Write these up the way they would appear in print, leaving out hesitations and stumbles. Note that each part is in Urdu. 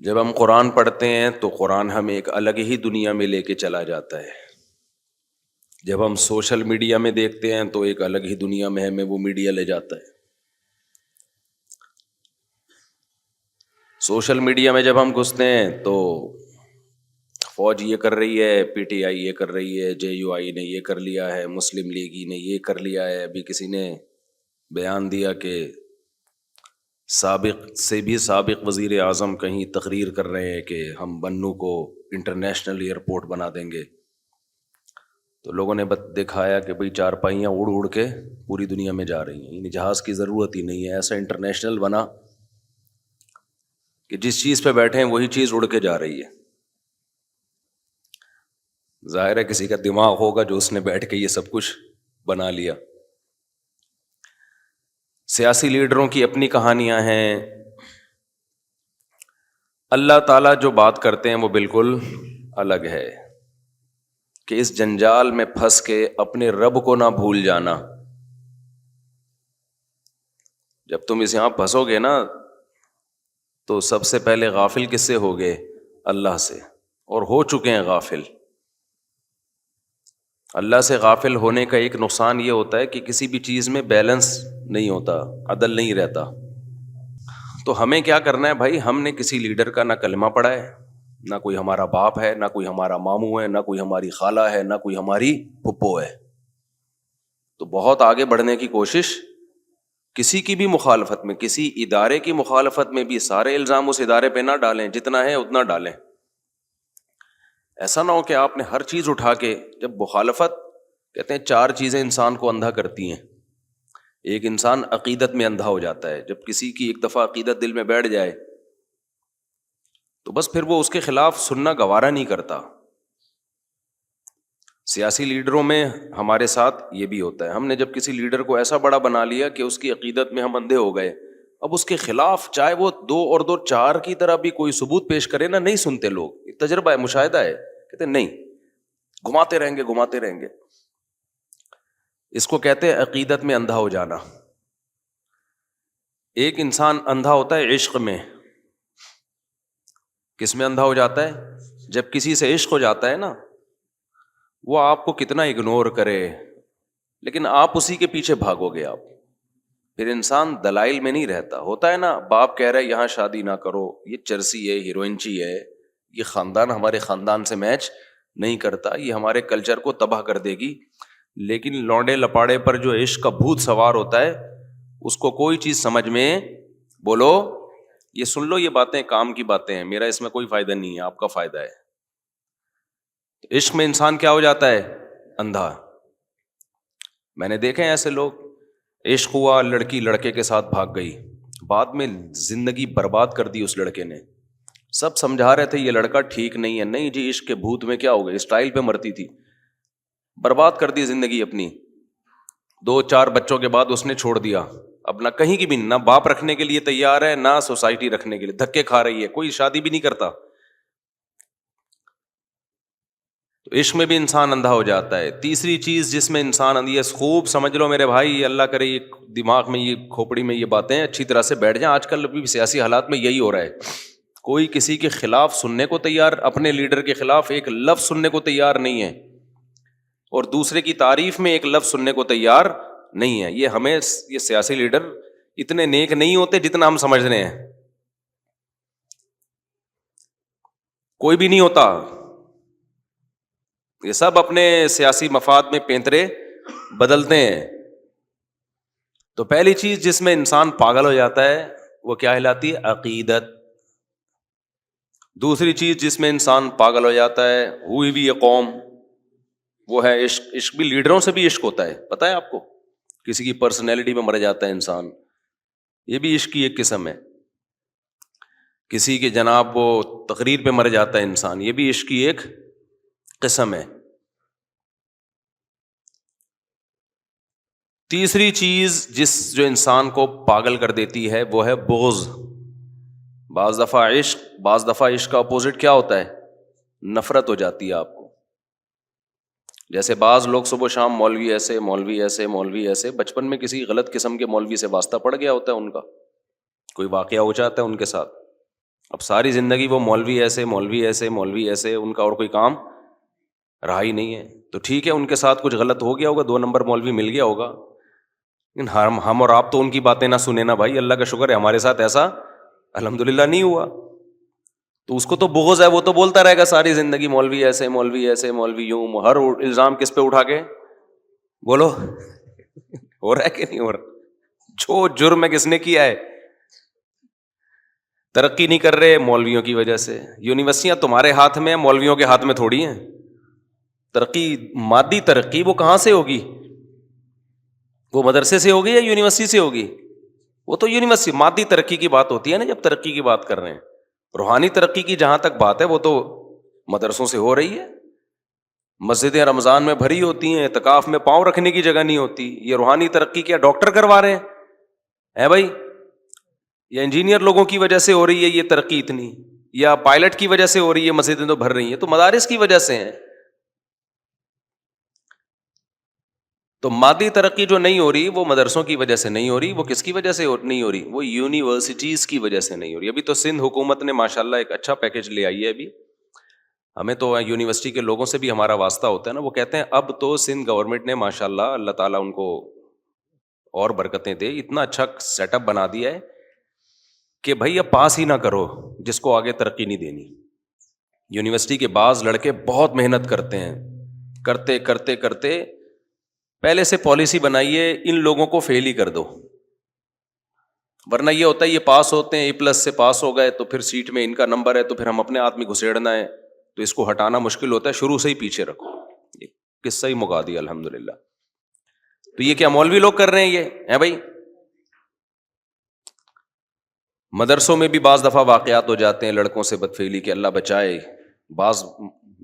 جب ہم قرآن پڑھتے ہیں تو قرآن ہمیں ایک الگ ہی دنیا میں لے کے چلا جاتا ہے. جب ہم سوشل میڈیا میں دیکھتے ہیں تو ایک الگ ہی دنیا میں ہمیں وہ میڈیا لے جاتا ہے. سوشل میڈیا میں جب ہم گھستے ہیں تو فوج یہ کر رہی ہے، پی ٹی آئی یہ کر رہی ہے، جے یو آئی نے یہ کر لیا ہے، مسلم لیگی نے یہ کر لیا ہے. ابھی کسی نے بیان دیا کہ سابق سے بھی سابق وزیر اعظم کہیں تقریر کر رہے ہیں کہ ہم بنو کو انٹرنیشنل ایئرپورٹ بنا دیں گے. تو لوگوں نے دکھایا کہ بھئی چارپائیاں اڑ اڑ کے پوری دنیا میں جا رہی ہیں، یعنی جہاز کی ضرورت ہی نہیں ہے. ایسا انٹرنیشنل بنا کہ جس چیز پہ بیٹھے ہیں وہی چیز اڑ کے جا رہی ہے. ظاہر ہے کسی کا دماغ ہوگا جو اس نے بیٹھ کے یہ سب کچھ بنا لیا. سیاسی لیڈروں کی اپنی کہانیاں ہیں. اللہ تعالیٰ جو بات کرتے ہیں وہ بالکل الگ ہے کہ اس جنجال میں پھنس کے اپنے رب کو نہ بھول جانا. جب تم اس یہاں پھنسو گے نا تو سب سے پہلے غافل کس سے ہوگے؟ اللہ سے، اور ہو چکے ہیں غافل. اللہ سے غافل ہونے کا ایک نقصان یہ ہوتا ہے کہ کسی بھی چیز میں بیلنس نہیں ہوتا، عدل نہیں رہتا. تو ہمیں کیا کرنا ہے بھائی؟ ہم نے کسی لیڈر کا نہ کلمہ پڑھا ہے، نہ کوئی ہمارا باپ ہے، نہ کوئی ہمارا ماموں ہے، نہ کوئی ہماری خالہ ہے، نہ کوئی ہماری پھپھو ہے. تو بہت آگے بڑھنے کی کوشش کسی کی بھی مخالفت میں، کسی ادارے کی مخالفت میں بھی سارے الزام اس ادارے پہ نہ ڈالیں، جتنا ہے اتنا ڈالیں. ایسا نہ ہو کہ آپ نے ہر چیز اٹھا کے، جب مخالفت کہتے ہیں 4 چیزیں انسان کو اندھا کرتی ہیں. ایک انسان عقیدت میں اندھا ہو جاتا ہے. جب کسی کی ایک دفعہ عقیدت دل میں بیٹھ جائے تو بس پھر وہ اس کے خلاف سننا گوارا نہیں کرتا. سیاسی لیڈروں میں ہمارے ساتھ یہ بھی ہوتا ہے. ہم نے جب کسی لیڈر کو ایسا بڑا بنا لیا کہ اس کی عقیدت میں ہم اندھے ہو گئے، اب اس کے خلاف چاہے وہ 2 اور 2 4 کی طرح بھی کوئی ثبوت پیش کرے نا، نہیں سنتے لوگ. تجربہ ہے، مشاہدہ ہے، کہتے نہیں، گھماتے رہیں گے گھماتے رہیں گے. اس کو کہتے ہیں عقیدت میں اندھا ہو جانا. ایک انسان اندھا ہوتا ہے عشق میں. کس میں اندھا ہو جاتا ہے؟ جب کسی سے عشق ہو جاتا ہے نا، وہ آپ کو کتنا اگنور کرے لیکن آپ اسی کے پیچھے بھاگو گے. آپ پھر انسان دلائل میں نہیں رہتا. ہوتا ہے نا، باپ کہہ رہا ہے یہاں شادی نہ کرو، یہ چرسی ہے، ہیروئنچی ہے، یہ خاندان ہمارے خاندان سے میچ نہیں کرتا، یہ ہمارے کلچر کو تباہ کر دے گی. لیکن لونڈے لپاڑے پر جو عشق کا بھوت سوار ہوتا ہے، اس کو کوئی چیز سمجھ میں، بولو یہ سن لو، یہ باتیں کام کی باتیں ہیں، میرا اس میں کوئی فائدہ نہیں ہے، آپ کا فائدہ ہے. عشق میں انسان کیا ہو جاتا ہے؟ اندھا. میں نے دیکھے ایسے لوگ، عشق ہوا، لڑکی لڑکے کے ساتھ بھاگ گئی، بعد میں زندگی برباد کر دی اس لڑکے نے. سب سمجھا رہے تھے یہ لڑکا ٹھیک نہیں ہے، نہیں جی عشق کے بھوت میں کیا ہو گیا، اسٹائل پہ مرتی تھی، برباد کر دی زندگی اپنی. 2 4 بچوں کے بعد اس نے چھوڑ دیا. اب نہ کہیں کی بھی، نہ باپ رکھنے کے لیے تیار ہے، نہ سوسائٹی رکھنے کے لیے، دھکے کھا رہی ہے، کوئی شادی بھی نہیں کرتا. تو عشق میں بھی انسان اندھا ہو جاتا ہے. تیسری چیز جس میں انسان یہ خوب سمجھ لو میرے بھائی، یہ اللہ کرے یہ دماغ میں، یہ کھوپڑی میں یہ باتیں اچھی طرح سے بیٹھ جائیں. آج کل ابھی سیاسی حالات میں یہی ہو رہا ہے، کوئی کسی کے خلاف سننے کو تیار، اپنے لیڈر کے خلاف ایک لفظ سننے کو تیار نہیں ہے، اور دوسرے کی تعریف میں ایک لفظ سننے کو تیار نہیں ہے. یہ ہمیں، یہ سیاسی لیڈر اتنے نیک نہیں ہوتے جتنا ہم سمجھ رہے ہیں. کوئی بھی نہیں ہوتا، یہ سب اپنے سیاسی مفاد میں پینترے بدلتے ہیں. تو پہلی چیز جس میں انسان پاگل ہو جاتا ہے وہ کیا کہلاتی ہے؟ عقیدت. دوسری چیز جس میں انسان پاگل ہو جاتا ہے، ہوئی بھی یہ قوم، وہ ہے عشق. عشق بھی لیڈروں سے بھی عشق ہوتا ہے، پتہ ہے آپ کو؟ کسی کی پرسنالٹی میں مر جاتا ہے انسان، یہ بھی عشق کی ایک قسم ہے. کسی کے جناب وہ تقریر پہ مر جاتا ہے انسان، یہ بھی عشق کی ایک قسم ہے. تیسری چیز جو انسان کو پاگل کر دیتی ہے وہ ہے بغض. بعض دفعہ عشق کا اپوزٹ کیا ہوتا ہے؟ نفرت ہو جاتی ہے آپ کو. جیسے بعض لوگ صبح شام مولوی ایسے، مولوی ایسے، مولوی ایسے، بچپن میں کسی غلط قسم کے مولوی سے واسطہ پڑ گیا ہوتا ہے ان کا، کوئی واقعہ ہو جاتا ہے ان کے ساتھ، اب ساری زندگی وہ مولوی ایسے مولوی ایسے مولوی ایسے، ان کا اور کوئی کام رہا ہی نہیں ہے. تو ٹھیک ہے ان کے ساتھ کچھ غلط ہو گیا ہوگا، 2 نمبر مولوی مل گیا ہوگا، لیکن ہم اور آپ تو ان کی باتیں نہ سنیں نا بھائی. اللہ کا شکر ہے ہمارے ساتھ ایسا الحمدللہ نہیں ہوا. تو اس کو تو بغض ہے، وہ تو بولتا رہے گا ساری زندگی مولوی ایسے مولوی ایسے مولوی یوں. ہر الزام کس پہ اٹھا کے بولو ہو رہا ہے کہ نہیں ہو رہا؟ جو جرم ہے کس نے کیا ہے؟ ترقی نہیں کر رہے مولویوں کی وجہ سے. یونیورسٹیاں تمہارے ہاتھ میں ہیں، مولویوں کے ہاتھ میں تھوڑی ہیں. ترقی، مادی ترقی وہ کہاں سے ہوگی؟ وہ مدرسے سے ہوگی یا یونیورسٹی سے ہوگی؟ وہ تو یونیورسٹی. مادی ترقی کی بات ہوتی ہے نا جب ترقی کی بات کر رہے ہیں. روحانی ترقی کی جہاں تک بات ہے وہ تو مدرسوں سے ہو رہی ہے. مسجدیں رمضان میں بھری ہوتی ہیں، اعتکاف میں پاؤں رکھنے کی جگہ نہیں ہوتی. یہ روحانی ترقی کیا ڈاکٹر کروا رہے ہیں بھائی؟ یا انجینئر لوگوں کی وجہ سے ہو رہی ہے یہ ترقی اتنی، یا پائلٹ کی وجہ سے ہو رہی ہے مسجدیں تو بھر رہی ہیں؟ تو مدارس کی وجہ سے ہیں. تو مادی ترقی جو نہیں ہو رہی وہ مدرسوں کی وجہ سے نہیں ہو رہی. وہ کس کی وجہ سے نہیں ہو رہی؟ وہ یونیورسٹیز کی وجہ سے نہیں ہو رہی. ابھی تو سندھ حکومت نے ماشاءاللہ ایک اچھا پیکج لے آئی ہے. ابھی ہمیں تو یونیورسٹی کے لوگوں سے بھی ہمارا واسطہ ہوتا ہے نا. وہ کہتے ہیں اب تو سندھ گورنمنٹ نے ماشاءاللہ اللہ تعالیٰ ان کو اور برکتیں دے، اتنا اچھا سیٹ اپ بنا دیا ہے کہ بھائی اب پاس ہی نہ کرو جس کو آگے ترقی نہیں دینی. یونیورسٹی کے بعض لڑکے بہت محنت کرتے ہیں، کرتے کرتے کرتے پہلے سے پالیسی بنائیے ان لوگوں کو فیل ہی کر دو. ورنہ یہ ہوتا ہے یہ پاس ہوتے ہیں A+ سے پاس ہو گئے تو پھر سیٹ میں ان کا نمبر ہے تو پھر ہم اپنے آدمی گھسیڑنا ہے تو اس کو ہٹانا مشکل ہوتا ہے. شروع سے ہی پیچھے رکھو. یہ قصہ ہی مکا دیا الحمدللہ. تو یہ کیا مولوی لوگ کر رہے ہیں یہ ہے بھائی؟ مدرسوں میں بھی بعض دفعہ واقعات ہو جاتے ہیں لڑکوں سے بدفعلی کے، اللہ بچائے. بعض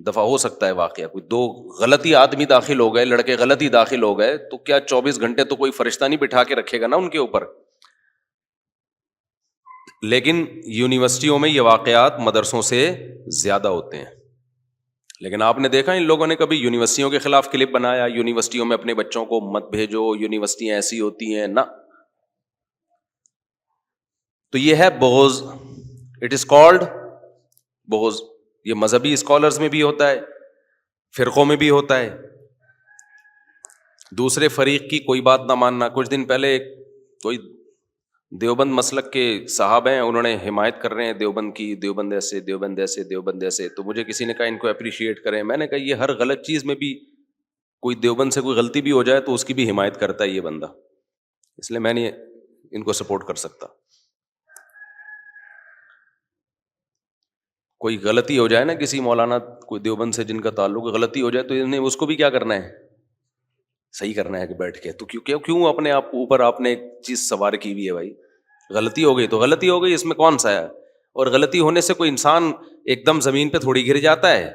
دفعہ ہو سکتا ہے واقعہ کوئی 2 غلطی آدمی داخل ہو گئے، لڑکے غلطی داخل ہو گئے تو کیا 24 گھنٹے تو کوئی فرشتہ نہیں بٹھا کے رکھے گا نا ان کے اوپر. لیکن یونیورسٹیوں میں یہ واقعات مدرسوں سے زیادہ ہوتے ہیں. لیکن آپ نے دیکھا ان لوگوں نے کبھی یونیورسٹیوں کے خلاف کلپ بنایا، یونیورسٹیوں میں اپنے بچوں کو مت بھیجو، یونیورسٹیاں ایسی ہوتی ہیں نہ. تو یہ ہے بغض. اٹ از کالڈ بغض. یہ مذہبی اسکالرز میں بھی ہوتا ہے، فرقوں میں بھی ہوتا ہے. دوسرے فریق کی کوئی بات نہ ماننا. کچھ دن پہلے کوئی دیوبند مسلک کے صاحب ہیں، انہوں نے حمایت کر رہے ہیں دیوبند کی، دیوبند ایسے دیوبند ایسے دیوبند ایسے. تو مجھے کسی نے کہا ان کو اپریشیٹ کریں. میں نے کہا یہ ہر غلط چیز میں بھی کوئی دیوبند سے کوئی غلطی بھی ہو جائے تو اس کی بھی حمایت کرتا ہے یہ بندہ، اس لیے میں نہیں ان کو سپورٹ کر سکتا. کوئی غلطی ہو جائے نا کسی مولانا کوئی دیوبند سے جن کا تعلق غلطی ہو جائے تو انہیں اس کو بھی کیا کرنا ہے؟ صحیح کرنا ہے کہ بیٹھ کے. تو کیوں اپنے آپ اوپر آپ نے ایک چیز سوار کی ہوئی ہے بھائی؟ غلطی ہو گئی تو غلطی ہو گئی، اس میں کون سا ہے؟ اور غلطی ہونے سے کوئی انسان ایک دم زمین پہ تھوڑی گر جاتا ہے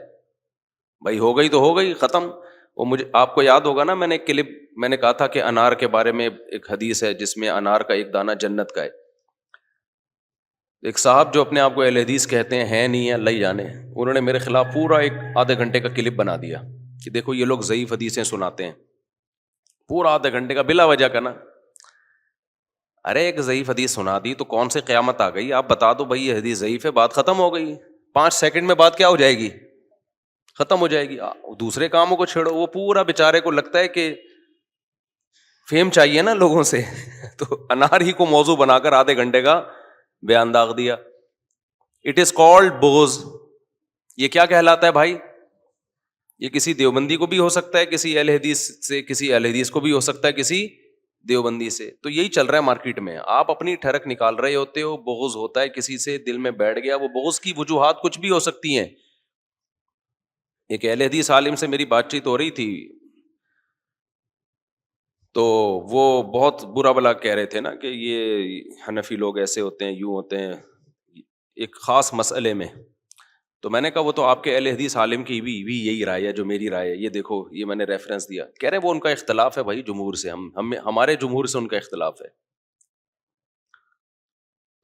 بھائی. ہو گئی تو ہو گئی، ختم. وہ مجھے آپ کو یاد ہوگا نا میں نے ایک کلپ میں نے کہا تھا کہ انار کے بارے میں ایک حدیث ہے جس میں انار کا ایک دانہ جنت کا ہے. ایک صاحب جو اپنے آپ کو اہل حدیث کہتے ہیں نہیں ہے اللہ ہی جانے، انہوں نے میرے خلاف پورا ایک آدھے گھنٹے کا کلپ بنا دیا کہ دیکھو یہ لوگ ضعیف حدیثیں سناتے ہیں. پورا آدھے گھنٹے کا بلا وجہ کا نا. ارے ایک ضعیف حدیث سنا دی تو کون سے قیامت آ گئی؟ آپ بتا دو بھائی یہ حدیث ضعیف ہے، بات ختم ہو گئی. 5 سیکنڈ میں بات کیا ہو جائے گی؟ ختم ہو جائے گی. دوسرے کاموں کو چھیڑو. وہ پورا بیچارے کو لگتا ہے کہ فیم چاہیے نا لوگوں سے تو انار ہی کو موضوع بنا کر آدھے گھنٹے کا بیان داغ دیا. اٹ از کالڈ بغض. یہ کیا کہلاتا ہے بھائی؟ یہ کسی دیوبندی کو بھی ہو سکتا ہے، کسی اہل حدیث سے، کسی اہل حدیث کو بھی ہو سکتا ہے کسی دیوبندی سے. تو یہی چل رہا ہے مارکیٹ میں. آپ اپنی ٹھڑک نکال رہے ہوتے ہو، بغض ہوتا ہے کسی سے، دل میں بیٹھ گیا. وہ بغض کی وجوہات کچھ بھی ہو سکتی ہیں. ایک اہل حدیث عالم سے میری بات چیت ہو رہی تھی تو وہ بہت برا بلا کہہ رہے تھے نا کہ یہ حنفی لوگ ایسے ہوتے ہیں، یوں ہوتے ہیں ایک خاص مسئلے میں. تو میں نے کہا وہ تو آپ کے اہل حدیث عالم کی بھی یہی رائے ہے جو میری رائے ہے. یہ دیکھو یہ میں نے ریفرنس دیا. کہہ رہے وہ ان کا اختلاف ہے بھائی جمہور سے، ہمارے جمہور سے ان کا اختلاف ہے.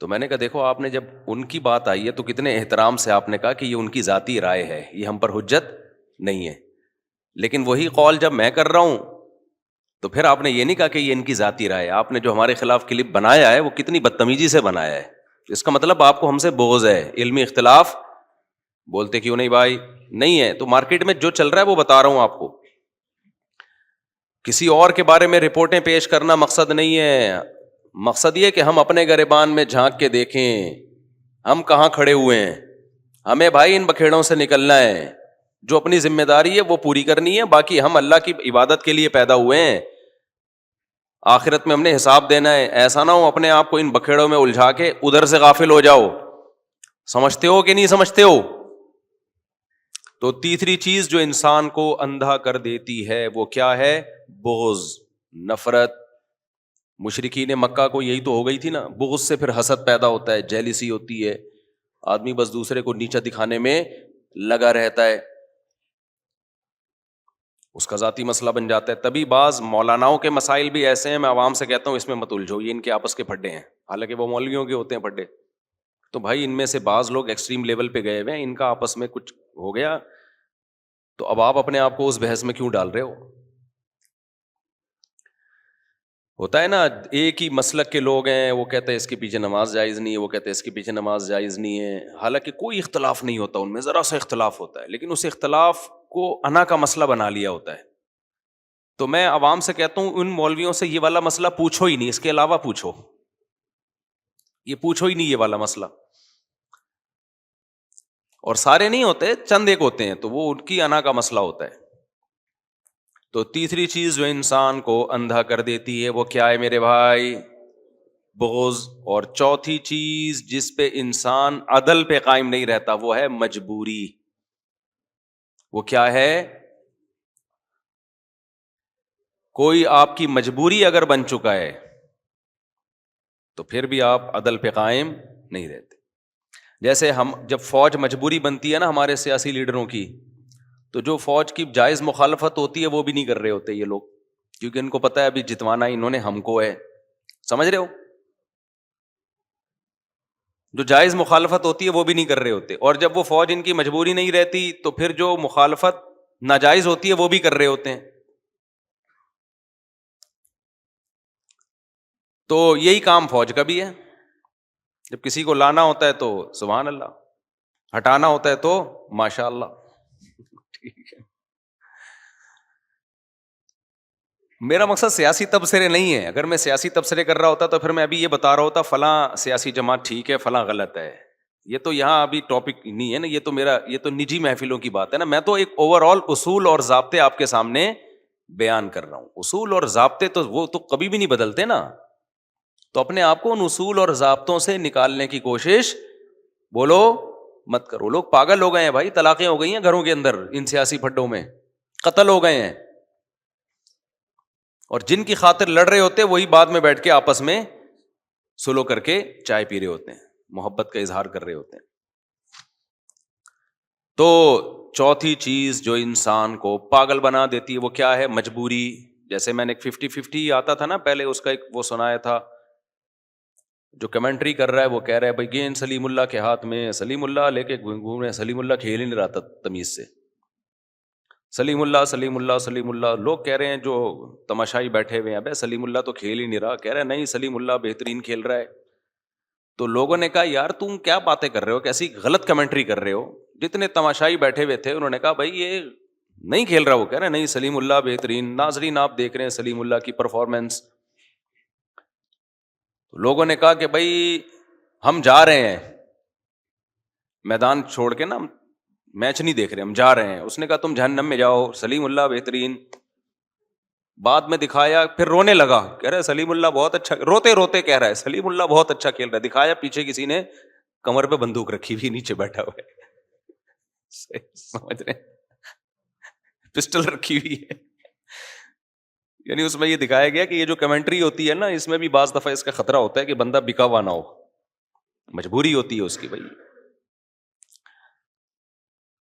تو میں نے کہا دیکھو آپ نے جب ان کی بات آئی ہے تو کتنے احترام سے آپ نے کہا کہ یہ ان کی ذاتی رائے ہے، یہ ہم پر حجت نہیں ہے. لیکن وہی قول جب میں کر رہا ہوں تو پھر آپ نے یہ نہیں کہا کہ یہ ان کی ذاتی رائے ہے. آپ نے جو ہمارے خلاف کلپ بنایا ہے وہ کتنی بدتمیزی سے بنایا ہے. اس کا مطلب آپ کو ہم سے بغض ہے. علمی اختلاف بولتے کیوں نہیں بھائی؟ نہیں ہے. تو مارکیٹ میں جو چل رہا ہے وہ بتا رہا ہوں آپ کو. کسی اور کے بارے میں رپورٹیں پیش کرنا مقصد نہیں ہے. مقصد یہ کہ ہم اپنے گریبان میں جھانک کے دیکھیں ہم کہاں کھڑے ہوئے ہیں. ہمیں بھائی ان بکھیڑوں سے نکلنا ہے. جو اپنی ذمہ داری ہے وہ پوری کرنی ہے. باقی ہم اللہ کی عبادت کے لیے پیدا ہوئے ہیں. آخرت میں ہم نے حساب دینا ہے. ایسا نہ ہو اپنے آپ کو ان بکھیڑوں میں الجھا کے ادھر سے غافل ہو جاؤ. سمجھتے ہو کہ نہیں سمجھتے ہو؟ تو تیسری چیز جو انسان کو اندھا کر دیتی ہے وہ کیا ہے؟ بغض، نفرت. مشرکین مکہ کو یہی تو ہو گئی تھی نا. بغض سے پھر حسد پیدا ہوتا ہے، جیلسی ہوتی ہے. آدمی بس دوسرے کو نیچا دکھانے میں لگا رہتا ہے، اس کا ذاتی مسئلہ بن جاتا ہے. تبھی بعض مولاناؤں کے مسائل بھی ایسے ہیں، میں عوام سے کہتا ہوں اس میں مت الجھو، یہ ان کے آپس کے پھڈے ہیں. حالانکہ وہ مولویوں کے ہوتے ہیں پھڈے. تو بھائی ان میں سے بعض لوگ ایکسٹریم لیول پہ گئے ہوئے ہیں، ان کا آپس میں کچھ ہو گیا تو اب آپ اپنے آپ کو اس بحث میں کیوں ڈال رہے ہو؟ ہوتا ہے نا ایک ہی مسلک کے لوگ ہیں، وہ کہتے ہیں اس کے پیچھے نماز جائز نہیں ہے، وہ کہتے ہیں اس کے پیچھے نماز جائز نہیں ہے. حالانکہ کوئی اختلاف نہیں ہوتا ان میں، ذرا سا اختلاف ہوتا ہے، لیکن اس اختلاف کو انا کا مسئلہ بنا لیا ہوتا ہے. تو میں عوام سے کہتا ہوں ان مولویوں سے یہ والا مسئلہ پوچھو ہی نہیں، اس کے علاوہ پوچھو. یہ پوچھو ہی نہیں یہ والا مسئلہ. اور سارے نہیں ہوتے، چند ایک ہوتے ہیں تو وہ ان کی انا کا مسئلہ ہوتا ہے. تو تیسری چیز جو انسان کو اندھا کر دیتی ہے وہ کیا ہے میرے بھائی؟ بغض. اور چوتھی چیز جس پہ انسان عدل پہ قائم نہیں رہتا وہ ہے مجبوری. وہ کیا ہے؟ کوئی آپ کی مجبوری اگر بن چکا ہے تو پھر بھی آپ عدل پہ قائم نہیں رہتے. جیسے ہم جب فوج مجبوری بنتی ہے نا ہمارے سیاسی لیڈروں کی، تو جو فوج کی جائز مخالفت ہوتی ہے وہ بھی نہیں کر رہے ہوتے یہ لوگ، کیونکہ ان کو پتا ہے ابھی جتوانا انہوں نے ہم کو ہے. سمجھ رہے ہو؟ جو جائز مخالفت ہوتی ہے وہ بھی نہیں کر رہے ہوتے. اور جب وہ فوج ان کی مجبوری نہیں رہتی تو پھر جو مخالفت ناجائز ہوتی ہے وہ بھی کر رہے ہوتے ہیں. تو یہی کام فوج کا بھی ہے. جب کسی کو لانا ہوتا ہے تو سبحان اللہ، ہٹانا ہوتا ہے تو ماشاء اللہ. ٹھیک ہے، میرا مقصد سیاسی تبصرے نہیں ہے. اگر میں سیاسی تبصرے کر رہا ہوتا تو پھر میں ابھی یہ بتا رہا ہوتا فلاں سیاسی جماعت ٹھیک ہے فلاں غلط ہے. یہ تو یہاں ابھی ٹاپک نہیں ہے نا، یہ تو نجی محفلوں کی بات ہے نا. میں تو ایک اوور آل اصول اور ضابطے آپ کے سامنے بیان کر رہا ہوں. اصول اور ضابطے تو وہ تو کبھی بھی نہیں بدلتے نا. تو اپنے آپ کو ان اصول اور ضابطوں سے نکالنے کی کوشش بولو مت کرو. لوگ پاگل ہو گئے ہیں بھائی، طلاقیں ہو گئی ہیں گھروں کے اندر ان سیاسی پھڈوں میں، قتل ہو گئے ہیں. اور جن کی خاطر لڑ رہے ہوتے وہی بعد میں بیٹھ کے آپس میں سلو کر کے چائے پی رہے ہوتے ہیں، محبت کا اظہار کر رہے ہوتے ہیں. تو چوتھی چیز جو انسان کو پاگل بنا دیتی ہے وہ کیا ہے؟ مجبوری. جیسے میں نے ایک 50-50 آتا تھا نا پہلے، اس کا ایک وہ سنایا تھا. جو کمنٹری کر رہا ہے وہ کہہ رہا ہے بھائی گیند سلیم اللہ کے ہاتھ میں، سلیم اللہ لے کے گھوم رہے. سلیم اللہ کھیل ہی نہیں رہا تھا تمیز سے. سلیم اللہ سلیم اللہ سلیم اللہ. لوگ کہہ رہے ہیں جو تماشائی بیٹھے ہوئے ہیں ابے سلیم اللہ تو کھیل ہی نہیں رہا. کہہ رہے ہیں نہیں سلیم اللہ بہترین کھیل رہا ہے. تو لوگوں نے کہا یار تم کیا باتیں کر رہے ہو، کیسی غلط کمنٹری کر رہے ہو. جتنے تماشائی بیٹھے ہوئے تھے انہوں نے کہا بھائی یہ نہیں کھیل رہا. وہ کہہ رہے ہیں نہیں سلیم اللہ بہترین. ناظرین آپ دیکھ رہے ہیں سلیم اللہ کی پرفارمنس. لوگوں نے کہا کہ بھائی ہم جا رہے ہیں میدان چھوڑ کے نا، میچ نہیں دیکھ رہے، ہم جا رہے ہیں. اس نے کہا تم جہنم میں جاؤ، سلیم اللہ بہترین. بعد میں دکھایا پھر رونے لگا، کہہ رہے سلیم اللہ بہت اچھا، روتے روتے کہہ رہا ہے سلیم اللہ بہت اچھا کھیل رہا ہے. دکھایا پیچھے کسی نے کمر پہ بندوق رکھی ہوئی نیچے بیٹھا ہوا ہے. سمجھ رہے پسٹل رکھی ہوئی ہے. یعنی اس میں یہ دکھایا گیا کہ یہ جو کمنٹری ہوتی ہے نا اس میں بھی بعض دفعہ اس کا خطرہ ہوتا ہے کہ بندہ بکا ہوا نہ ہو. مجبوری ہوتی ہے اس کی. بھائی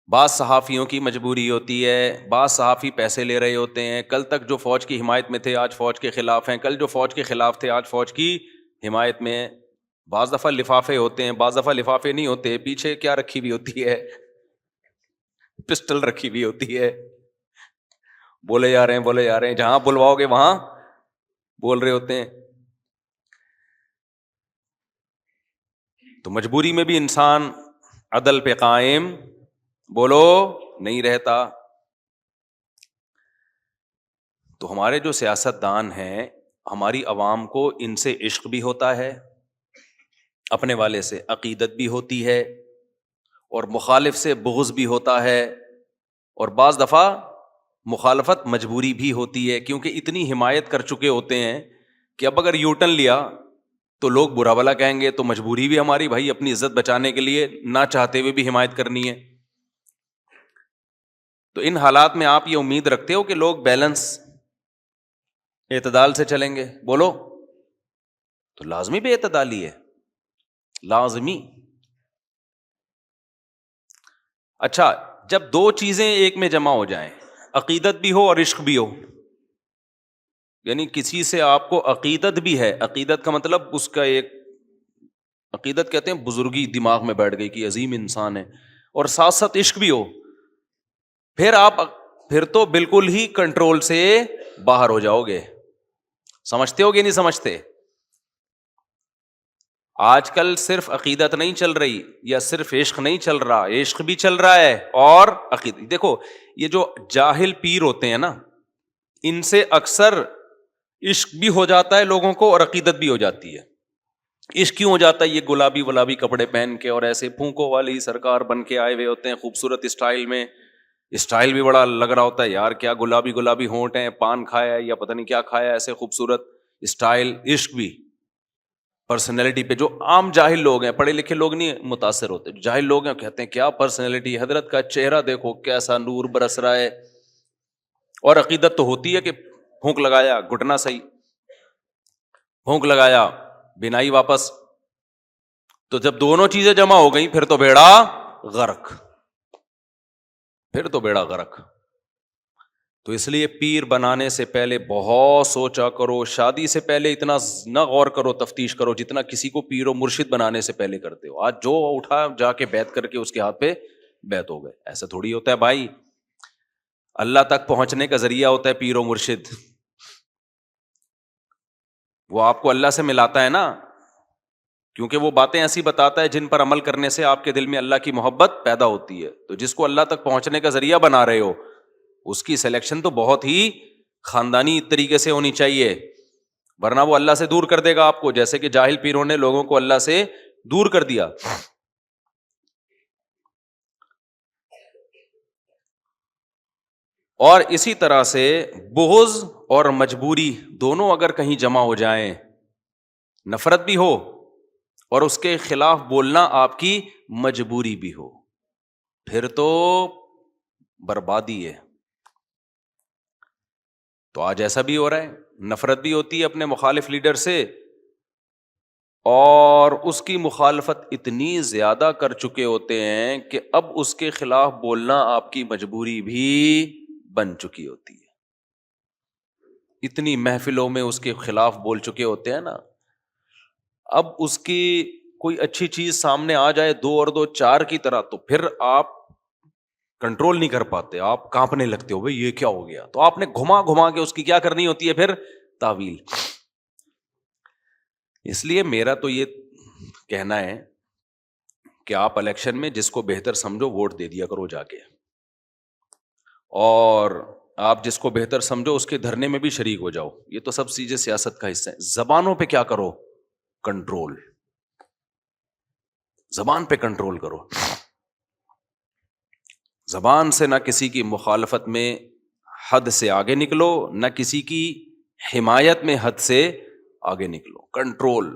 بعض صحافیوں کی مجبوری ہوتی ہے، بعض صحافی پیسے لے رہے ہوتے ہیں. کل تک جو فوج کی حمایت میں تھے آج فوج کے خلاف ہیں، کل جو فوج کے خلاف تھے آج فوج کی حمایت میں. بعض دفعہ لفافے ہوتے ہیں، بعض دفعہ لفافے نہیں ہوتے. پیچھے کیا رکھی ہوئی ہوتی ہے؟ پسٹل رکھی ہوئی ہوتی ہے. بولے جا رہے ہیں بولے جا رہے ہیں، جہاں بلواؤ گے وہاں بول رہے ہوتے ہیں. تو مجبوری میں بھی انسان عدل پہ قائم بولو نہیں رہتا. تو ہمارے جو سیاست دان ہیں، ہماری عوام کو ان سے عشق بھی ہوتا ہے، اپنے والے سے عقیدت بھی ہوتی ہے، اور مخالف سے بغض بھی ہوتا ہے، اور بعض دفعہ مخالفت مجبوری بھی ہوتی ہے، کیونکہ اتنی حمایت کر چکے ہوتے ہیں کہ اب اگر یوٹن لیا تو لوگ برا بھلا کہیں گے، تو مجبوری بھی ہماری بھائی اپنی عزت بچانے کے لیے نہ چاہتے ہوئے بھی حمایت کرنی ہے. تو ان حالات میں آپ یہ امید رکھتے ہو کہ لوگ بیلنس اعتدال سے چلیں گے؟ بولو. تو لازمی بھی اعتدالی ہے، لازمی. اچھا، جب دو چیزیں ایک میں جمع ہو جائیں، عقیدت بھی ہو اور عشق بھی ہو، یعنی کسی سے آپ کو عقیدت بھی ہے، عقیدت کا مطلب اس کا ایک عقیدت کہتے ہیں بزرگی دماغ میں بیٹھ گئی کہ عظیم انسان ہے، اور ساتھ ساتھ عشق بھی ہو، پھر تو بالکل ہی کنٹرول سے باہر ہو جاؤ گے. سمجھتے ہو گے نہیں سمجھتے؟ آج کل صرف عقیدت نہیں چل رہی، یا صرف عشق نہیں چل رہا، عشق بھی چل رہا ہے اور عقیدت. دیکھو یہ جو جاہل پیر ہوتے ہیں نا، ان سے اکثر عشق بھی ہو جاتا ہے لوگوں کو اور عقیدت بھی ہو جاتی ہے. عشق کیوں ہو جاتا ہے؟ یہ گلابی کپڑے پہن کے اور ایسے پھونکوں والی سرکار بن کے آئے ہوئے ہوتے ہیں، خوبصورت اسٹائل میں، اسٹائل بھی بڑا لگ رہا ہوتا ہے یار، کیا گلابی ہونٹ ہیں، پان کھایا ہے یا پتہ نہیں کیا کھایا ہے، ایسے خوبصورت اسٹائل. عشق بھی پرسنالٹی پہ. جو عام جاہل لوگ ہیں، پڑھے لکھے لوگ نہیں متاثر ہوتے، جاہل لوگ ہیں کہتے ہیں کیا پرسنالٹی، حضرت کا چہرہ دیکھو کیسا نور برس رہا ہے. اور عقیدت تو ہوتی ہے کہ پھونک لگایا گھٹنا صحیح، پھونک لگایا بینائی واپس. تو جب دونوں چیزیں جمع ہو گئیں پھر تو بیڑا غرق، پھر تو بیڑا غرق. تو اس لیے پیر بنانے سے پہلے بہت سوچا کرو، شادی سے پہلے اتنا نہ غور کرو، تفتیش کرو جتنا کسی کو پیر و مرشد بنانے سے پہلے کرتے ہو. آج جو اٹھا جا کے بیعت کر کے اس کے ہاتھ پہ بیعت ہو گئے. ایسا تھوڑی ہوتا ہے بھائی. اللہ تک پہنچنے کا ذریعہ ہوتا ہے پیر و مرشد، وہ آپ کو اللہ سے ملاتا ہے نا، کیونکہ وہ باتیں ایسی بتاتا ہے جن پر عمل کرنے سے آپ کے دل میں اللہ کی محبت پیدا ہوتی ہے. تو جس کو اللہ تک پہنچنے کا ذریعہ بنا رہے ہو، اس کی سلیکشن تو بہت ہی خاندانی طریقے سے ہونی چاہیے، ورنہ وہ اللہ سے دور کر دے گا آپ کو، جیسے کہ جاہل پیروں نے لوگوں کو اللہ سے دور کر دیا. اور اسی طرح سے بغض اور مجبوری دونوں اگر کہیں جمع ہو جائیں، نفرت بھی ہو اور اس کے خلاف بولنا آپ کی مجبوری بھی ہو، پھر تو بربادی ہے. تو آج ایسا بھی ہو رہا ہے، نفرت بھی ہوتی ہے اپنے مخالف لیڈر سے، اور اس کی مخالفت اتنی زیادہ کر چکے ہوتے ہیں کہ اب اس کے خلاف بولنا آپ کی مجبوری بھی بن چکی ہوتی ہے. اتنی محفلوں میں اس کے خلاف بول چکے ہوتے ہیں نا، اب اس کی کوئی اچھی چیز سامنے آ جائے 2 اور 2 4 کی طرح، تو پھر آپ کنٹرول نہیں کر پاتے، آپ کانپنے لگتے ہو، بھئی یہ کیا ہو گیا. تو آپ نے گھما کے اس کی کیا کرنی ہوتی ہے پھر؟ تعویل. اس لیے میرا تو یہ کہنا ہے کہ آپ الیکشن میں جس کو بہتر سمجھو ووٹ دے دیا کرو جا کے، اور آپ جس کو بہتر سمجھو اس کے دھرنے میں بھی شریک ہو جاؤ. یہ تو سب چیزیں سیاست کا حصہ ہے. زبانوں پہ کیا کرو؟ کنٹرول. زبان پہ کنٹرول کرو. زبان سے نہ کسی کی مخالفت میں حد سے آگے نکلو، نہ کسی کی حمایت میں حد سے آگے نکلو. کنٹرول.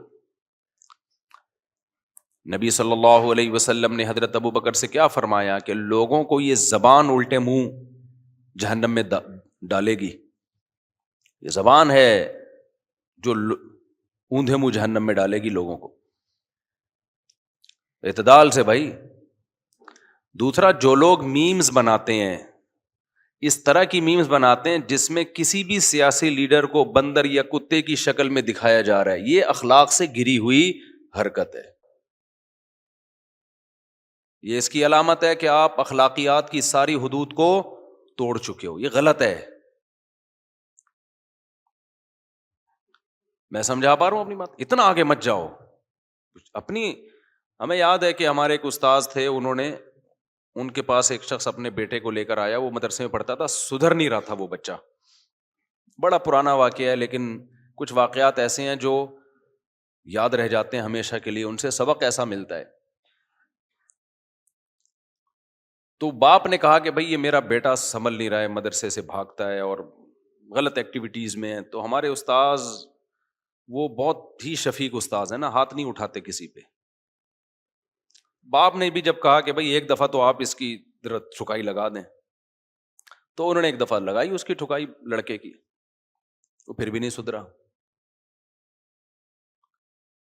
نبی صلی اللہ علیہ وسلم نے حضرت ابو بکر سے کیا فرمایا کہ لوگوں کو یہ زبان الٹے منہ جہنم میں ڈالے گی. یہ زبان ہے جو اوندھے منہ جہنم میں ڈالے گی لوگوں کو. اعتدال سے بھائی. دوسرا، جو لوگ میمز بناتے ہیں، اس طرح کی میمز بناتے ہیں جس میں کسی بھی سیاسی لیڈر کو بندر یا کتے کی شکل میں دکھایا جا رہا ہے، یہ اخلاق سے گری ہوئی حرکت ہے. یہ اس کی علامت ہے کہ آپ اخلاقیات کی ساری حدود کو توڑ چکے ہو. یہ غلط ہے. میں سمجھا پا رہا ہوں اپنی بات؟ اتنا آگے مت جاؤ. اپنی ہمیں یاد ہے کہ ہمارے ایک استاذ تھے, ان کے پاس ایک شخص اپنے بیٹے کو لے کر آیا, وہ مدرسے میں پڑھتا تھا, سدھر نہیں رہا تھا وہ بچہ. بڑا پرانا واقعہ ہے لیکن کچھ واقعات ایسے ہیں جو یاد رہ جاتے ہیں ہمیشہ کے لیے, ان سے سبق ایسا ملتا ہے. تو باپ نے کہا کہ بھائی یہ میرا بیٹا سنبھل نہیں رہا ہے, مدرسے سے بھاگتا ہے اور غلط ایکٹیویٹیز میں ہے. تو ہمارے استاذ وہ بہت ہی شفیق استاذ ہیں نا, ہاتھ نہیں اٹھاتے کسی پہ. باپ نے بھی جب کہا کہ بھائی ایک دفعہ تو آپ اس کی ٹھکائی لگا دیں, تو انہوں نے ایک دفعہ لگائی اس کی ٹھکائی لڑکے کی, وہ پھر بھی نہیں سدھرا.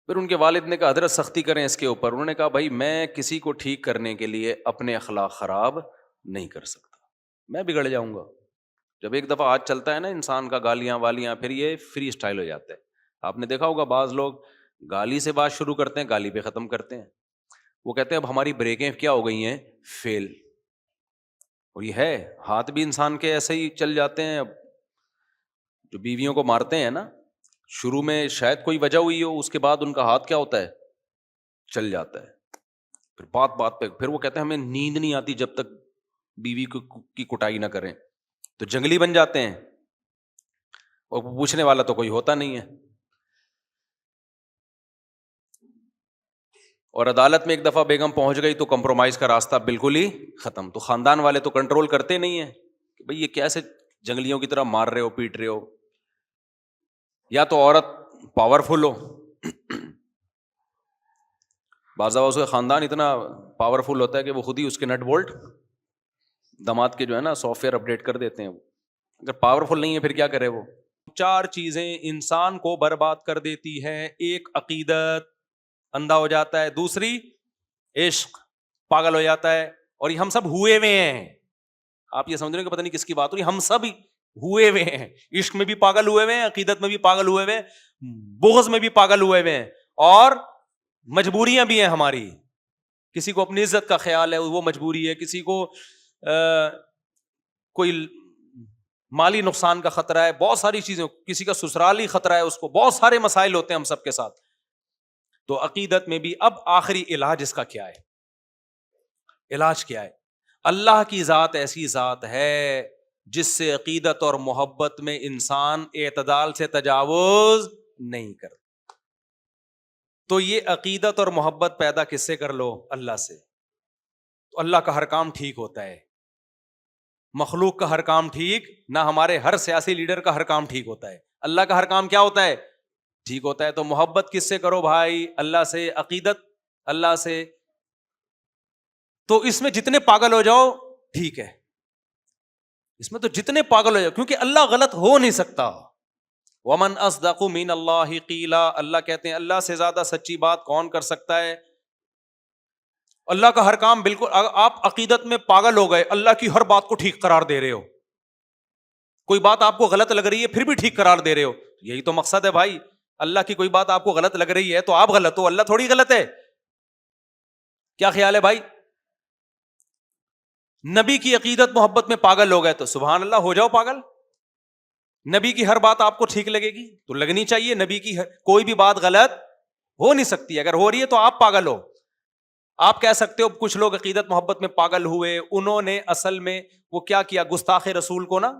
پھر ان کے والد نے کہا حضرت سختی کریں اس کے اوپر. انہوں نے کہا بھائی میں کسی کو ٹھیک کرنے کے لیے اپنے اخلاق خراب نہیں کر سکتا, میں بگڑ جاؤں گا. جب ایک دفعہ ہاتھ چلتا ہے نا انسان کا, گالیاں والیاں, پھر یہ فری اسٹائل ہو جاتا ہے. آپ نے دیکھا ہوگا بعض لوگ گالی سے بات شروع کرتے ہیں, گالی پہ ختم کرتے ہیں. وہ کہتے ہیں اب ہماری بریکیں کیا ہو گئی ہیں, فیل. اور یہ ہے, ہاتھ بھی انسان کے ایسے ہی چل جاتے ہیں. اب جو بیویوں کو مارتے ہیں نا, شروع میں شاید کوئی وجہ ہوئی ہو, اس کے بعد ان کا ہاتھ کیا ہوتا ہے, چل جاتا ہے. پھر بات بات پہ پھر وہ کہتے ہیں ہمیں نیند نہیں آتی جب تک بیوی کی کٹائی نہ کریں. تو جنگلی بن جاتے ہیں, اور پوچھنے والا تو کوئی ہوتا نہیں ہے. اور عدالت میں ایک دفعہ بیگم پہنچ گئی تو کمپرومائز کا راستہ بالکل ہی ختم. تو خاندان والے تو کنٹرول کرتے نہیں ہیں کہ بھئی یہ کیسے جنگلیوں کی طرح مار رہے ہو, پیٹ رہے ہو. یا تو عورت پاورفل ہو, بعض اوقات اس کا خاندان اتنا پاورفل ہوتا ہے کہ وہ خود ہی اس کے نٹ بولٹ داماد کے جو ہے نا سافٹ ویئر اپڈیٹ کر دیتے ہیں. اگر پاورفل نہیں ہے پھر کیا کرے وہ. 4 چیزیں انسان کو برباد کر دیتی ہے. ایک عقیدت, اندھا ہو جاتا ہے. دوسری عشق, پاگل ہو جاتا ہے. اور یہ ہم سب ہوئے ہوئے ہیں. آپ یہ سمجھ رہے ہیں کہ پتہ نہیں کس کی بات ہو رہی, ہم سب ہوئے ہوئے ہیں. عشق میں بھی پاگل ہوئے ہوئے ہیں, عقیدت میں بھی پاگل ہوئے ہوئے ہیں, بغض میں بھی پاگل ہوئے ہوئے ہیں, اور مجبوریاں بھی ہیں ہماری. کسی کو اپنی عزت کا خیال ہے وہ مجبوری ہے, کسی کو کوئی مالی نقصان کا خطرہ ہے, بہت ساری چیزیں, کسی کا سسرالی خطرہ ہے اس کو, بہت سارے مسائل ہوتے ہیں ہم سب کے ساتھ. تو عقیدت میں بھی. اب آخری علاج اس کا کیا ہے, علاج کیا ہے؟ اللہ کی ذات ایسی ذات ہے جس سے عقیدت اور محبت میں انسان اعتدال سے تجاوز نہیں کرتا. تو یہ عقیدت اور محبت پیدا کس سے کر لو؟ اللہ سے. تو اللہ کا ہر کام ٹھیک ہوتا ہے, مخلوق کا ہر کام ٹھیک نہ, ہمارے ہر سیاسی لیڈر کا ہر کام ٹھیک ہوتا ہے. اللہ کا ہر کام کیا ہوتا ہے؟ ٹھیک ہوتا ہے. تو محبت کس سے کرو بھائی؟ اللہ سے. عقیدت اللہ سے. تو اس میں جتنے پاگل ہو جاؤ ٹھیک ہے, اس میں تو جتنے پاگل ہو جاؤ, کیونکہ اللہ غلط ہو نہیں سکتا. ومن اصدق من اللہ قیلا, اللہ کہتے ہیں اللہ سے زیادہ سچی بات کون کر سکتا ہے. اللہ کا ہر کام بالکل. آپ عقیدت میں پاگل ہو گئے, اللہ کی ہر بات کو ٹھیک قرار دے رہے ہو, کوئی بات آپ کو غلط لگ رہی ہے پھر بھی ٹھیک قرار دے رہے ہو. یہی تو مقصد ہے بھائی. اللہ کی کوئی بات آپ کو غلط لگ رہی ہے تو آپ غلط ہو, اللہ تھوڑی غلط ہے. کیا خیال ہے بھائی؟ نبی کی عقیدت محبت میں پاگل ہو گئے تو سبحان اللہ, ہو جاؤ پاگل. نبی کی ہر بات آپ کو ٹھیک لگے گی تو لگنی چاہیے. نبی کی کوئی بھی بات غلط ہو نہیں سکتی, اگر ہو رہی ہے تو آپ پاگل ہو. آپ کہہ سکتے ہو کچھ لوگ عقیدت محبت میں پاگل ہوئے, انہوں نے اصل میں وہ کیا کیا, گستاخ رسول کو نا,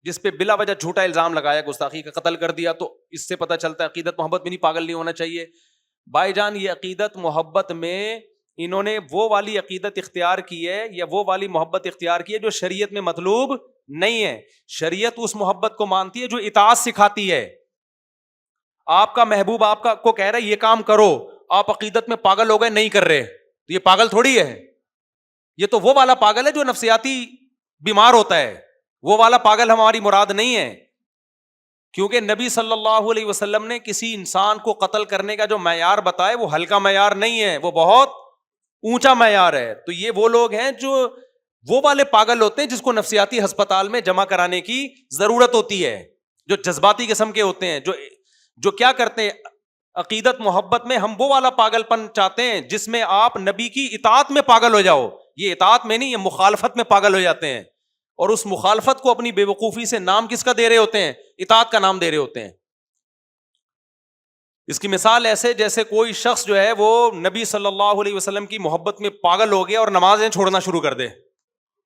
جس پہ بلا وجہ جھوٹا الزام لگایا, گستاخی کا قتل کر دیا. تو اس سے پتہ چلتا ہے عقیدت محبت میں نہیں پاگل نہیں ہونا چاہیے. بھائی جان, یہ عقیدت محبت میں انہوں نے وہ والی عقیدت اختیار کی ہے یا وہ والی محبت اختیار کی ہے جو شریعت میں مطلوب نہیں ہے. شریعت اس محبت کو مانتی ہے جو اطاعت سکھاتی ہے. آپ کا محبوب آپ کا کو کہہ رہا ہے یہ کام کرو, آپ عقیدت میں پاگل ہو گئے نہیں کر رہے, تو یہ پاگل تھوڑی ہے. یہ تو وہ والا پاگل ہے جو نفسیاتی بیمار ہوتا ہے. وہ والا پاگل ہماری مراد نہیں ہے, کیونکہ نبی صلی اللہ علیہ وسلم نے کسی انسان کو قتل کرنے کا جو معیار بتایا وہ ہلکا معیار نہیں ہے, وہ بہت اونچا معیار ہے. تو یہ وہ لوگ ہیں جو وہ والے پاگل ہوتے ہیں جس کو نفسیاتی ہسپتال میں جمع کرانے کی ضرورت ہوتی ہے, جو جذباتی قسم کے ہوتے ہیں, جو کیا کرتے ہیں. عقیدت محبت میں ہم وہ والا پاگل پن چاہتے ہیں جس میں آپ نبی کی اطاعت میں پاگل ہو جاؤ. یہ اطاعت میں نہیں, یہ مخالفت میں پاگل ہو جاتے ہیں, اور اس مخالفت کو اپنی بے وقوفی سے نام کس کا دے رہے ہوتے ہیں؟ اطاعت کا نام دے رہے ہوتے ہیں. اس کی مثال ایسے جیسے کوئی شخص جو ہے وہ نبی صلی اللہ علیہ وسلم کی محبت میں پاگل ہو گیا اور نمازیں چھوڑنا شروع کر دے،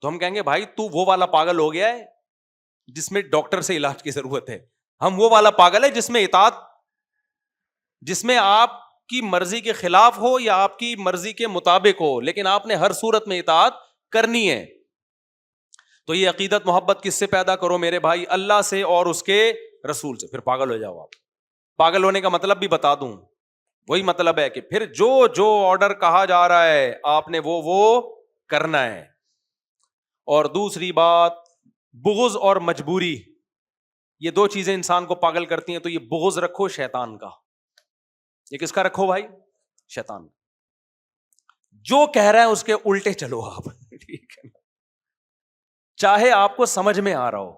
تو ہم کہیں گے بھائی تو وہ والا پاگل ہو گیا ہے جس میں ڈاکٹر سے علاج کی ضرورت ہے، ہم وہ والا پاگل ہے جس میں اطاعت، جس میں آپ کی مرضی کے خلاف ہو یا آپ کی مرضی کے مطابق ہو، لیکن آپ نے ہر صورت میں اطاعت کرنی ہے۔ تو یہ عقیدت محبت کس سے پیدا کرو میرے بھائی؟ اللہ سے اور اس کے رسول سے، پھر پاگل ہو جاؤ آپ۔ پاگل ہونے کا مطلب بھی بتا دوں، وہی مطلب ہے کہ پھر جو آرڈر کہا جا رہا ہے آپ نے وہ کرنا ہے۔ اور دوسری بات، بغض اور مجبوری، یہ دو چیزیں انسان کو پاگل کرتی ہیں۔ تو یہ بغض رکھو شیطان کا، یہ کس کا رکھو بھائی؟ شیطان کا۔ جو کہہ رہا ہے اس کے الٹے چلو آپ، ٹھیک ہے، چاہے آپ کو سمجھ میں آ رہا ہو۔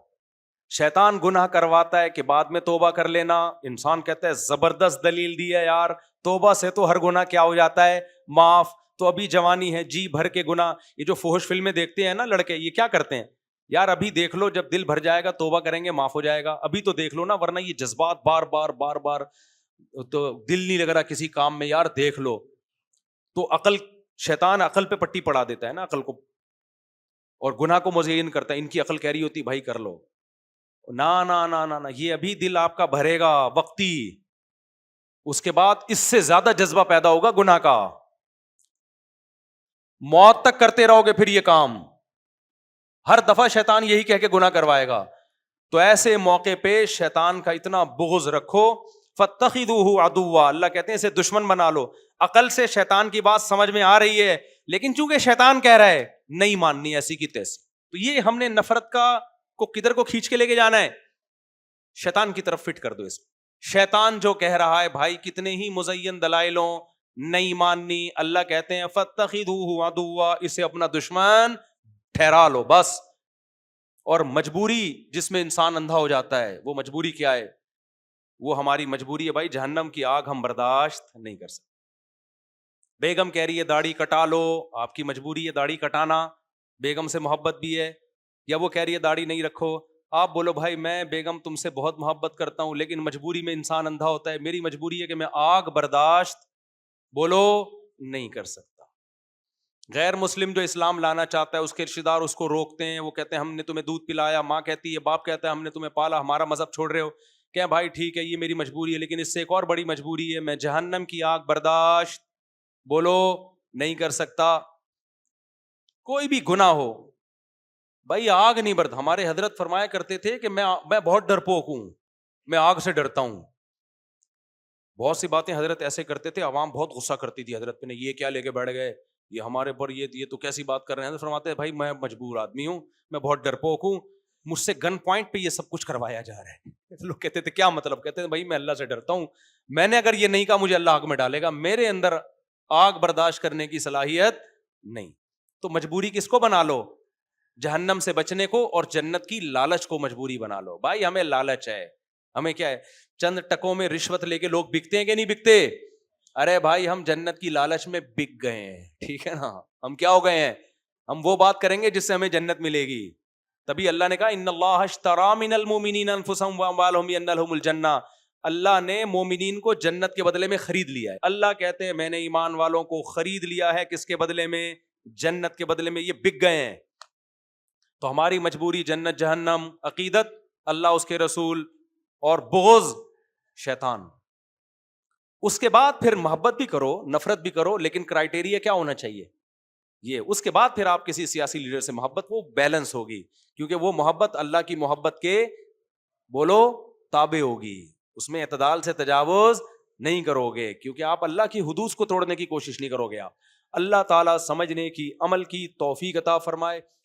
شیطان گناہ کرواتا ہے کہ بعد میں توبہ کر لینا، انسان کہتا ہے زبردست دلیل دی ہے یار، توبہ سے تو ہر گناہ کیا ہو جاتا ہے؟ معاف، تو ابھی جوانی ہے، جی بھر کے گناہ۔ یہ جو فحش فلمیں دیکھتے ہیں نا لڑکے، یہ کیا کرتے ہیں یار؟ ابھی دیکھ لو، جب دل بھر جائے گا توبہ کریں گے معاف ہو جائے گا، ابھی تو دیکھ لو نا، ورنہ یہ جذبات بار بار تو دل نہیں لگ رہا کسی کام میں، یار دیکھ لو۔ تو عقل، شیطان عقل پہ پٹی پڑا دیتا ہے نا عقل کو، اور گناہ کو مزین کرتا ہے۔ ان کی عقل کہہ رہی ہوتی بھائی کر لو، نا نا نا نا نا، یہ ابھی دل آپ کا بھرے گا وقتی، اس کے بعد اس سے زیادہ جذبہ پیدا ہوگا گناہ کا، موت تک کرتے رہو گے پھر یہ کام، ہر دفعہ شیطان یہی کہہ کے گناہ کروائے گا۔ تو ایسے موقع پہ شیطان کا اتنا بغض رکھو، فاتخذوہ عدوا، اللہ کہتے ہیں اسے دشمن بنا لو۔ عقل سے شیطان کی بات سمجھ میں آ رہی ہے، لیکن چونکہ شیطان کہہ رہا ہے نہیں ماننی ایسی کی تیسی، تو یہ ہم نے نفرت کو کدھر کو کھینچ کے لے کے جانا ہے؟ شیطان کی طرف فٹ کر دو اس کو۔ شیطان جو کہہ رہا ہے بھائی کتنے ہی مزین دلائلوں، نہیں ماننی، اللہ کہتے ہیں فاتخذوہ عدوا، اسے اپنا دشمن ٹھہرا لو بس۔ اور مجبوری جس میں انسان اندھا ہو جاتا ہے، وہ مجبوری کیا ہے؟ وہ ہماری مجبوری ہے بھائی، جہنم کی آگ ہم برداشت نہیں کر سکتے۔ بیگم کہہ رہی ہے داڑھی کٹا لو، آپ کی مجبوری ہے داڑھی کٹانا، بیگم سے محبت بھی ہے، یا وہ کہہ رہی ہے داڑھی نہیں رکھو، آپ بولو بھائی میں بیگم تم سے بہت محبت کرتا ہوں، لیکن مجبوری میں انسان اندھا ہوتا ہے، میری مجبوری ہے کہ میں آگ برداشت بولو نہیں کر سکتا۔ غیر مسلم جو اسلام لانا چاہتا ہے، اس کے رشتہ دار اس کو روکتے ہیں، وہ کہتے ہیں ہم نے تمہیں دودھ پلایا، ماں کہتی ہے، باپ کہتا ہے ہم نے تمہیں پالا، ہمارا مذہب چھوڑ رہے ہو، کہ بھائی ٹھیک ہے یہ میری مجبوری ہے، لیکن اس سے ایک اور بڑی مجبوری ہے، میں جہنم کی آگ برداشت بولو نہیں کر سکتا۔ کوئی بھی گناہ ہو بھائی، آگ نہیں برد، ہمارے حضرت فرمایا کرتے تھے کہ میں بہت ڈرپوک ہوں، میں آگ سے ڈرتا ہوں۔ بہت سی باتیں حضرت ایسے کرتے تھے، عوام بہت غصہ کرتی تھی حضرت پہ، نے یہ کیا لے کے بیٹھ گئے، یہ ہمارے پر یہ تو کیسی بات کر رہے ہیں۔ حضرت فرماتے ہیں بھائی میں مجبور آدمی ہوں، میں بہت ڈرپوک ہوں، مجھ سے گن پوائنٹ پہ یہ سب کچھ کروایا جا رہا ہے۔ لوگ کہتے تھے کیا مطلب؟ کہتے ہیں بھائی میں اللہ سے ڈرتا ہوں، میں نے اگر یہ نہیں کہا مجھے اللہ آگ میں ڈالے گا، میرے اندر آگ برداشت کرنے کی صلاحیت نہیں۔ تو مجبوری کس کو بنا لو؟ جہنم سے بچنے کو اور جنت کی لالچ کو مجبوری بنا لو۔ بھائی ہمیں لالچ ہے، ہمیں کیا ہے، چند ٹکوں میں رشوت لے کے لوگ بکتے ہیں کہ نہیں بکتے؟ ارے بھائی ہم جنت کی لالچ میں بک گئے ہیں، ٹھیک ہے نا، ہم کیا ہو گئے ہیں، ہم وہ بات کریں گے جس سے ہمیں جنت ملے گی۔ تبھی اللہ نے کہا ان اللہ اشتری من المؤمنین انفسهم واموالهم بان لهم الجنہ، اللہ نے مومنین کو جنت کے بدلے میں خرید لیا ہے۔ اللہ کہتے ہیں میں نے ایمان والوں کو خرید لیا ہے، کس کے بدلے میں؟ جنت کے بدلے میں، یہ بک گئے ہیں۔ تو ہماری مجبوری جنت جہنم، عقیدت اللہ اس کے رسول، اور بغض شیطان۔ اس کے بعد پھر محبت بھی کرو، نفرت بھی کرو، لیکن کرائٹیریا کیا ہونا چاہیے؟ یہ اس کے بعد پھر آپ کسی سیاسی لیڈر سے محبت، وہ بیلنس ہوگی، کیونکہ وہ محبت اللہ کی محبت کے بولو تابع ہوگی، اس میں اعتدال سے تجاوز نہیں کرو گے، کیونکہ آپ اللہ کی حدود کو توڑنے کی کوشش نہیں کرو گے۔ آپ اللہ تعالیٰ سمجھنے کی، عمل کی توفیق عطا فرمائے۔